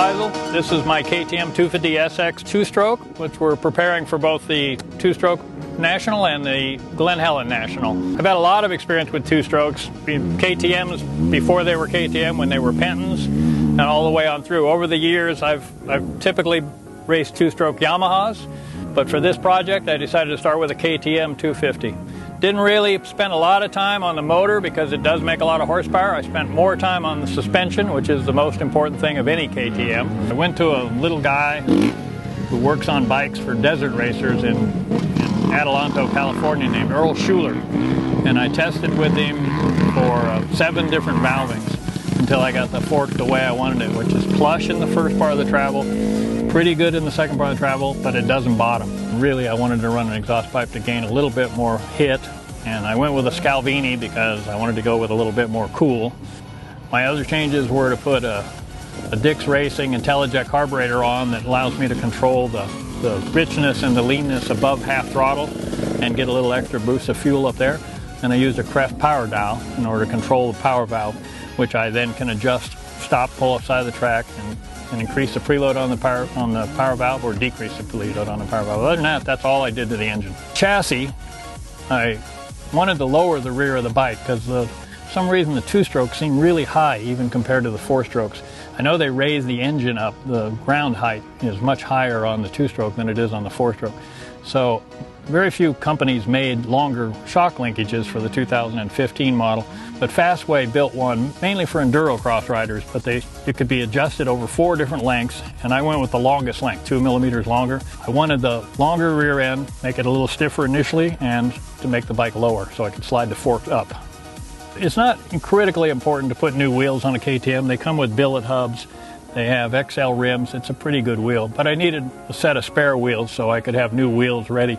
Weisel. This is my KTM 250 SX two-stroke, which we're preparing for both the two-stroke National and the Glen Helen National. I've had a lot of experience with two-strokes, KTMs before they were KTM, when they were Pentons, and all the way on through. Over the years, I've typically raced two-stroke Yamahas, but for this project, I decided to start with a KTM 250. Didn't really spend a lot of time on the motor because it does make a lot of horsepower. I spent more time on the suspension, which is the most important thing of any KTM. I went to a little guy who works on bikes for desert racers in Adelanto, California, named Earl Schuler. And I tested with him for 7 different valvings until I got the fork the way I wanted it, which is plush in the first part of the travel, pretty good in the second part of the travel, but it doesn't bottom. Really, I wanted to run an exhaust pipe to gain a little bit more hit, and I went with a Scalvini because I wanted to go with a little bit more cool. My other changes were to put a Dix Racing IntelliJet carburetor on that allows me to control the richness and the leanness above half throttle and get a little extra boost of fuel up there. And I used a Crest power dial in order to control the power valve, which I then can adjust, stop, pull upside of the track, and increase the preload on the power valve or decrease the preload on the power valve. Other than that, that's all I did to the engine. Chassis, I wanted to lower the rear of the bike because for some reason the two-strokes seem really high even compared to the four-strokes. I know they raise the engine up. The ground height is much higher on the two-stroke than it is on the four-stroke. So very few companies made longer shock linkages for the 2015 model, but Fastway built one mainly for endurocross riders, but it could be adjusted over 4 different lengths, and I went with the longest length, 2 millimeters longer. I wanted the longer rear end, make it a little stiffer initially, and to make the bike lower so I could slide the fork up. It's not critically important to put new wheels on a KTM. They come with billet hubs. They have XL rims. It's a pretty good wheel, but I needed a set of spare wheels so I could have new wheels ready.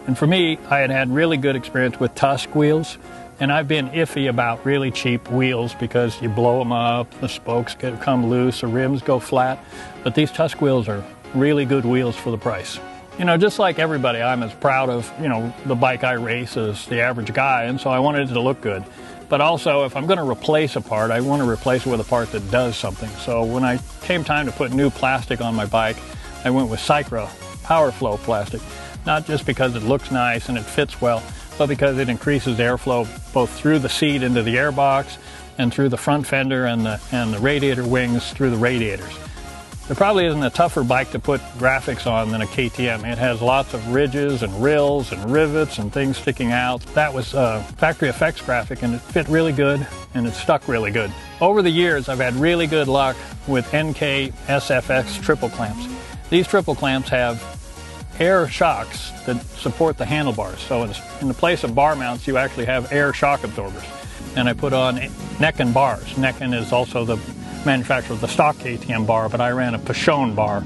And for me, I had really good experience with Tusk wheels, and I've been iffy about really cheap wheels because you blow them up, the spokes come loose, the rims go flat. But these Tusk wheels are really good wheels for the price. You know, just like everybody, I'm as proud of, the bike I race as the average guy, and so I wanted it to look good. But also, if I'm going to replace a part, I want to replace it with a part that does something. So when I came time to put new plastic on my bike, I went with Cycra PowerFlow plastic. Not just because it looks nice and it fits well, but because it increases airflow both through the seat into the airbox and through the front fender and the radiator wings through the radiators. There probably isn't a tougher bike to put graphics on than a KTM. It has lots of ridges and rills and rivets and things sticking out. That was a factory Effex graphic, and it fit really good and it stuck really good. Over the years, I've had really good luck with NK SFX triple clamps. These triple clamps have air shocks that support the handlebars. So in the place of bar mounts, you actually have air shock absorbers. And I put on Nekken bars. Nekken is also the manufacturer of the stock KTM bar, but I ran a Pashone bar,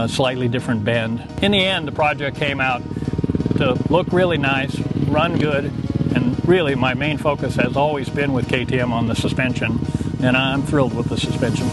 slightly different bend. In the end, the project came out to look really nice, run good, and really my main focus has always been with KTM on the suspension, and I'm thrilled with the suspension.